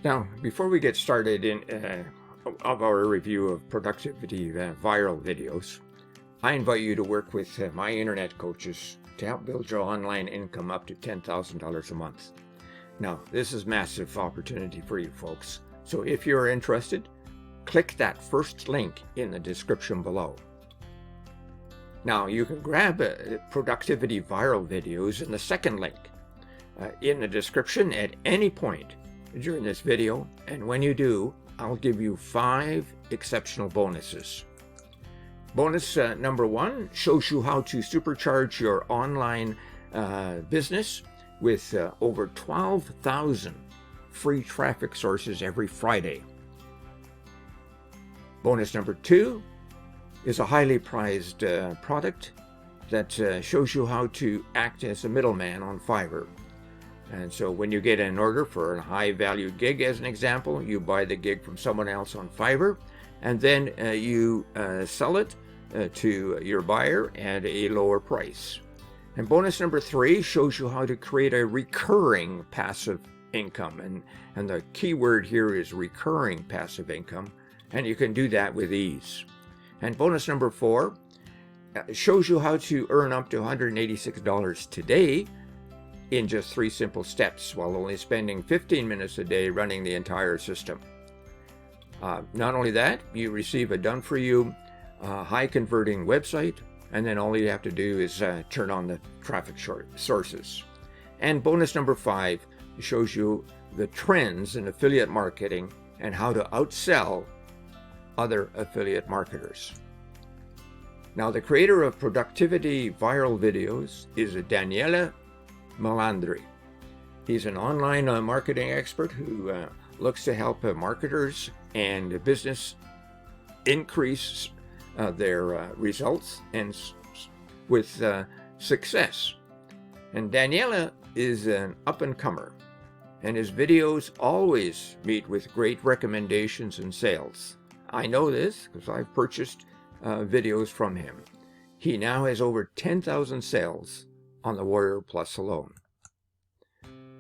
Now, before we get started of our review of productivity viral videos, I invite you to work with my internet coaches to help build your online income up to $10,000 a month. Now, this is a massive opportunity for you folks. So if you're interested, click that first link in the description below. Now, you can grab productivity viral videos in the second link in the description at any point during this video, and when you do, I'll give you 5 exceptional bonuses. Bonus number 1 shows you how to supercharge your online business with over 12,000 free traffic sources every Friday. Bonus number 2 is a highly prized product that shows you how to act as a middleman on Fiverr. And so when you get an order for a high value gig, as an example, you buy the gig from someone else on Fiverr, and then you sell it to your buyer at a lower price. And bonus number 3 shows you how to create a recurring passive income. And the key word here is recurring passive income, and you can do that with ease. And bonus number 4 shows you how to earn up to $186 today in just 3 simple steps while only spending 15 minutes a day running the entire system. Not only that, you receive a done-for-you, high-converting website, and then all you have to do is turn on the traffic sources. And bonus number 5 shows you the trends in affiliate marketing and how to outsell other affiliate marketers. Now, the creator of productivity viral videos is Daniele Malandri. He's an online marketing expert who looks to help marketers and business increase their results and with success. And Daniele is an up-and-comer, and his videos always meet with great recommendations and sales. I know this because I've purchased videos from him. He now has over 10,000 sales on the Warrior Plus alone.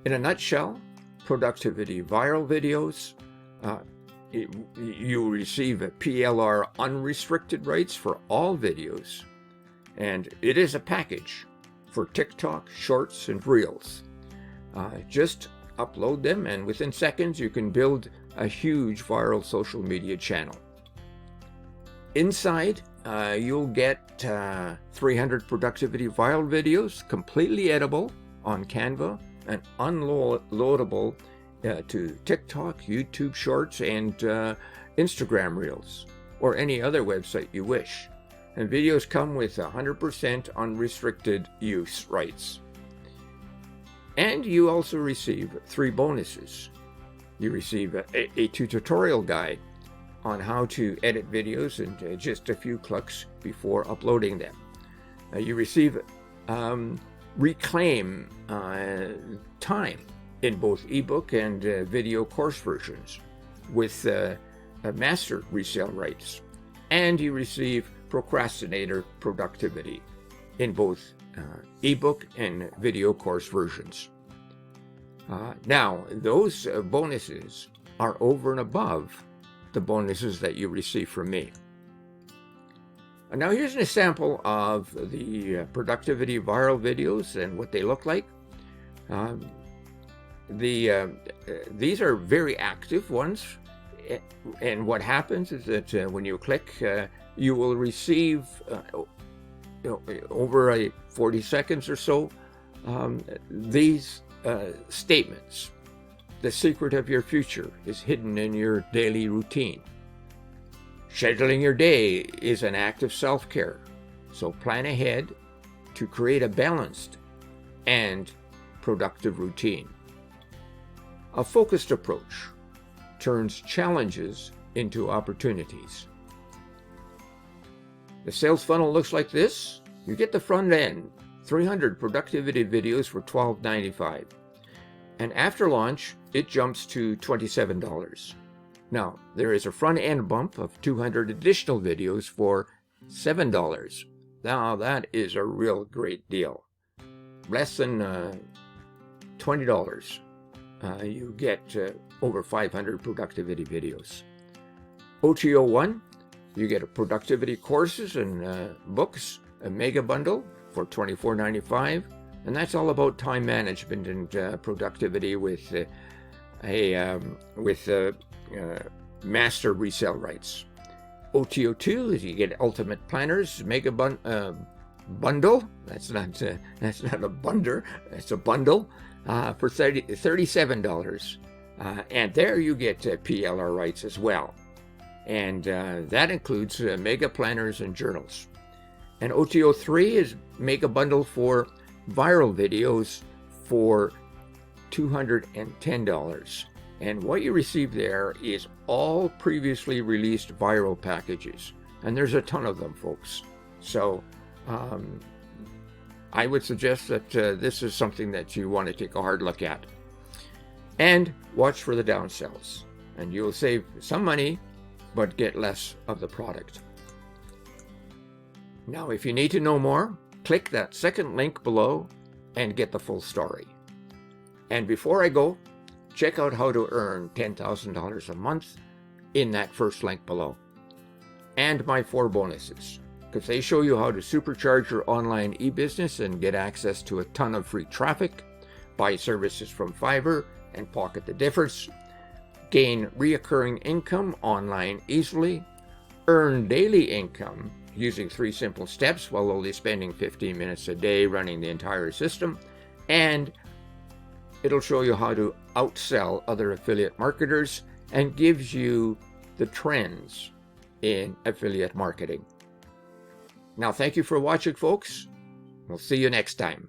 In a nutshell, productivity viral videos, you receive a PLR unrestricted rights for all videos, and it is a package for TikTok, Shorts, and Reels. Just upload them, and within seconds you can build a huge viral social media channel. Inside, you'll get 300 productivity viral videos, completely edible on Canva and unloadable to TikTok, YouTube Shorts, and Instagram Reels, or any other website you wish. And videos come with 100% unrestricted use rights. And you also receive 3 bonuses. You receive a tutorial guide on how to edit videos in just a few clicks before uploading them. You receive reclaim time in both ebook and video course versions with master resale rights. And you receive procrastinator productivity in both ebook and video course versions. Now, those bonuses are over and above the bonuses that you receive from me. Now, here's an example of the productivity viral videos and what they look like. These are very active ones, and what happens is that when you click, you will receive over 40 seconds or so these statements. The secret of your future is hidden in your daily routine. Scheduling your day is an act of self-care, so plan ahead to create a balanced and productive routine. A focused approach turns challenges into opportunities. The sales funnel looks like this. You get the front end, 300 productivity videos for $12.95. And after launch, it jumps to $27. Now, there is a front end bump of 200 additional videos for $7. Now, that is a real great deal. Less than $20. You get over 500 productivity videos. OTO1, you get productivity courses and books, a mega bundle for $24.95, and that's all about time management and productivity with master resale rights. OTO2 is you get Ultimate Planners mega bundle. That's not a bundle. It's a bundle for $37, and there you get PLR rights as well, and that includes mega planners and journals. And OTO3 is mega bundle for viral videos for $210. And what you receive there is all previously released viral packages. And there's a ton of them, folks. So I would suggest that this is something that you want to take a hard look at. And watch for the downsells. And you'll save some money, but get less of the product. Now, if you need to know more, click that second link below and get the full story. And before I go, check out how to earn $10,000 a month in that first link below. And my 4 bonuses, because they show you how to supercharge your online e-business and get access to a ton of free traffic, buy services from Fiverr and pocket the difference, gain reoccurring income online easily, earn daily income using 3 simple steps while only spending 15 minutes a day running the entire system, and it'll show you how to outsell other affiliate marketers and gives you the trends in affiliate marketing. Now, thank you for watching, folks. We'll see you next time.